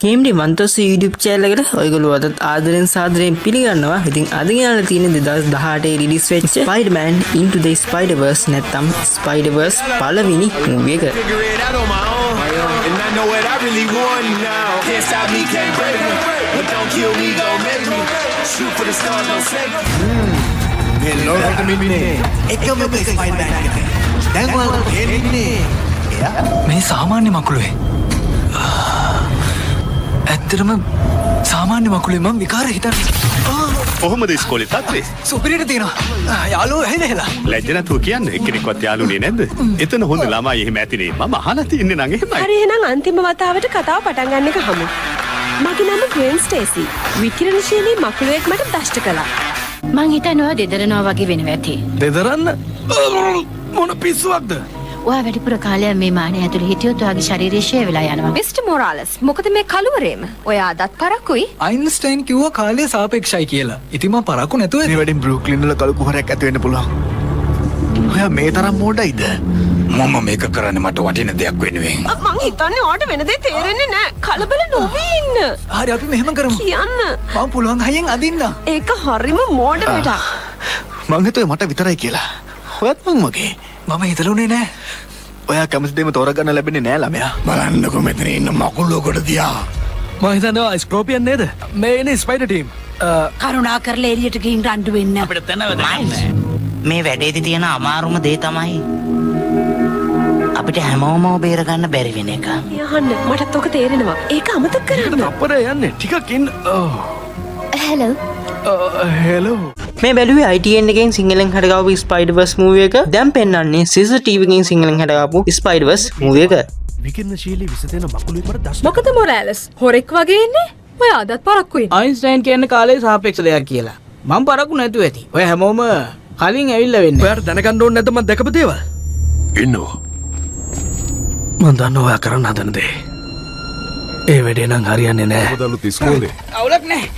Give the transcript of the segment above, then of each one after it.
KMD වන්තොස් YouTube channel එකට ඔයගොල්ලෝ අදත් ආදරෙන් සාදරයෙන් පිළිගන්නවා. ඉතින් අද ගෙනල්ලා තියෙන 2018 රිලීස් වෙච්ච Spider-Man Into the Spider-Verse නැත්නම් Spider-Verse පළවෙනි මූවි එක. මේ සාමාන්‍ය මකුළුවේ ඇත්තටම සාමාන්‍ය මකුළුවේ මම විකාර හිතන්නේ කොහොමද ඉස්කෝලේ තත්ත්වේ? සුපිරියට තියෙනවා යාළුවෝ ඇහිලා ලැජ්ජ නැතුව කියන්න එක්කෙනෙක්වත් යාළුනේ නැද්ද? එතන හොඳ ළමයි එහෙම ඇතිනේ. මම අහලා තියන්නේ නම් එහෙමයි. හරි එහෙනම් අන්තිම වතාවට කතාව පටන් ගන්න එක හමු. මගේ නම ග්‍රේන් ස්ටේසි. විකිරණශීලී මකුළුවෙක් මට දෂ්ට කළා. මං හිතනවා දෙදරනවා වගේ වෙනවා ඇති. දෙදරන්න මොන පිස්සුවක්ද? ඔයා වැඩිපුර කාලයක් මේ මානේ ඇතුලේ හිටියොත් ඔයාගේ ශරීරය ෂේ වෙලා යනවා. මිස්ටර් මොරාලස් මොකද මේ කලුවරේම? ඔයා අදත් පරක්කුයි. අයින්ස්ටයින් කිව්වා කාලය සාපේක්ෂයි කියලා. ඉතින් මම පරක්කු නැතුව මේ වැඩින් බෲක්ලින් වල කළු කුහරයක් ඇති වෙන්න පුළුවන්. ඔයා මේ තරම් මෝඩයිද? මම මේක කරන්නේ මට වටින දෙයක් වෙනුවෙන්. මං හිතන්නේ ඔයාට වෙන දේ තේරෙන්නේ නැහැ. කලබල නොවී ඉන්න. හරි අපි මෙහෙම කරමු. කියන්න. මම පුළුවන් හයියෙන් අදින්න. ඒක හරිම මෝඩ වැඩක්. මං හිතුවේ මට විතරයි කියලා. ඔයත් මං මගේ. මම හිතලුනේ නෑ. ඔයා කැමති දෙම තෝරගන්න ලැබෙන්නේ නෑ ළමයා. බලන්නකො මෙතන ඉන්න මකුළුවකට දිහා. මම හිතනවා ස්කෝපියන් නේද? මේ ඉන්නේ ස්පයිඩර් ටීම්. කරුණා කරලා එළියට ගිහින් රණ්ඩු වෙන්න. අපිට මේ වැඩේදී තියෙන අමාරුම දේ තමයි අපිට හැමෝම බේර ගන්න බැරි වෙන එක. යහන්න මටත් ඔක තේරෙනවා. ඒක අමතක කරන්න. අපරේ යන්නේ ටිකක් ඉන්න. හෙලෝ. හෙලෝ. මේ බැලුවේ ITN එකෙන් සිංහලෙන් හටගාපු Spider-Verse movie එක. දැන් පෙන්වන්නේ CCTV එකෙන් සිංහලෙන් හටගාපු Spider-Verse movie එක. විකිරණශීලී විස දෙන මකුළුවෙක් මට දෂ්ට. මොකද මොරාලස් හොරෙක් වගේ ඉන්නේ? ඔයා අදත් පරක්කුයි. අයින්ස්ටයින් කියන්නේ කාලේ සාපේක්ෂ දෙයක් කියලා. මම පරක්කු නැතුව ඇති. ඔය හැමෝම කලින් ඇවිල්ලා වෙන්නේ. ඔයාට දැනගන්න ඕනේ නැද්ද මම දැකපු දේවල්? ඉන්නවා. මම දන්නවා ඔයා කරන්න හදන දේ. ඒ වැඩේ නම් හරියන්නේ නැහැ. මොකදලුත් ඉස්කෝලේ. අවුලක් නැහැ.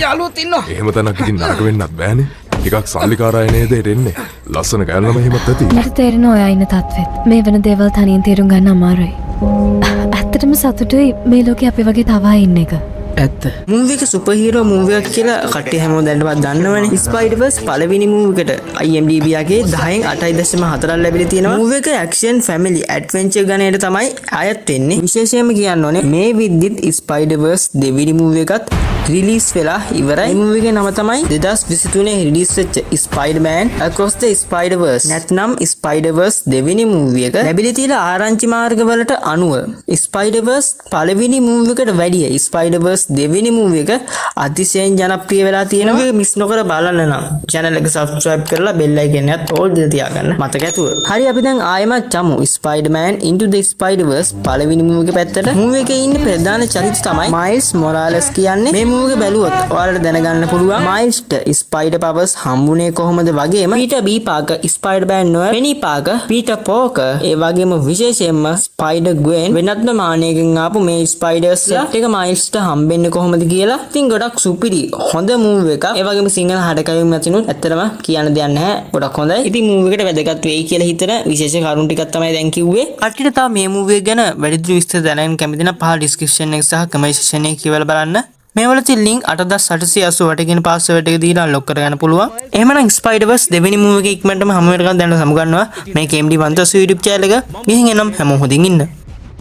යාළුවොත් ඉන්නවා. එහෙම තැනක් ඉතින් නරක වෙන්නත් බෑනේ. ටිකක් සල්ලිකාර අය නේද එන්නේ. ලස්සන කෑල්ලම එහෙමත් ඇති. මට තේරෙනවා ඔයා ඉන්න තත්ත්වෙත්. මේ වෙන දේවල් තනියෙන් තේරුම් ගන්න අමාරුයි. ඇත්තටම සතුටුයි මේ ලෝකේ අපි වගේ තව අය ඉන්න එක. ඇත්ත. මූවි එක සුපර් හීරෝ මූවි එකක් කියලා කට්ටිය හැමෝම දැනටවත් දන්නවනේ. Spider-Verse පළවෙනි මූවි එකට IMDb එකේ 10න් 8.4 ලැබිලා තියෙනවා. මූවි එක ඇක්ෂන් ෆැමිලි ඇඩ්වෙන්චර් ගණයට තමයි අයත් වෙන්නේ. විශේෂයෙන්ම කියන්න ඕනේ මේ විද්දිත් Spider-Verse දෙවෙනි මූවි එකත් රිලීස් වෙලා ඉවරයි. මේ මූවි එකේ නම තමයි 2023 රිලීස් වෙච්ච Spider-Man Across the Spider-Verse නැත්නම් Spider-Verse දෙවෙනි මූවි එක. ලැබිලා තියෙන ආරංචි මාර්ගවලට අනුව Spider-Verse පළවෙනි මූවි එකට වැඩිය Spider-Verse දෙවෙනි මූවි එක අතිශයින් ජනප්‍රිය වෙලා තියෙනවා. ඒක මිස් නොකර බලන්න නම් channel එක subscribe කරලා bell icon එකත් all දෙක තියාගන්න මතක ඇතුව. හරි අපි දැන් ආයෙමත් යමු Spider-Man Into the Spider-Verse පළවෙනි මූවි එක පැත්තට. මූවි එකේ ඉන්න ප්‍රධාන චරිත තමයි Miles Morales කියන්නේ. මේ මූවි එක බැලුවොත් ඔයාලට දැනගන්න පුළුවන් Milesට Spider powers හම්බුනේ කොහොමද වගේම Peter B Parker Spider-Man නොව Penny Parker Peter Parker ඒ වගේම විශේෂයෙන්ම Spider-Gwen වෙනත්ම මානයකින් ආපු මේ Spiders set එක Milesට හම්බෙන්නේ කොහොමද කියලා. ඉතින් ගොඩක් සුපිරි හොඳ මූවි එකක්. ඒ වගේම සිංහල හඩකැවීම් නැතිනුත් ඇත්තටම කියන්න දෙයක් නැහැ. ගොඩක් හොඳයි. ඉතින් මූවි එකට වැදගත් වෙයි කියලා හිතන විශේෂ කරුණු ටිකක් තමයි දැන් කිව්වේ. කට්ටියට තව මේ මූවි එක ගැන වැඩිදුර විස්තර දැනගන්න කැමති නම් පහළ ඩිස්ක්‍රිප්ෂන් එක සහ කමෙන්ට් සෙක්ෂන් එකේ කියවලා බලන්න. මේවල තියෙන link 8888 කියන පාස්වර්ඩ් එක දීලා අන්ලොක් කරගන්න පුළුවන්. එහෙමනම් Spider-Verse දෙවෙනි මූවි එක ඉක්මනටම හමු වෙනකන් දැන් සමු ගන්නවා මේ KMD වන්තස් YouTube channel එක. ගිහින් එනම් හැමෝම හොඳින් ඉන්න.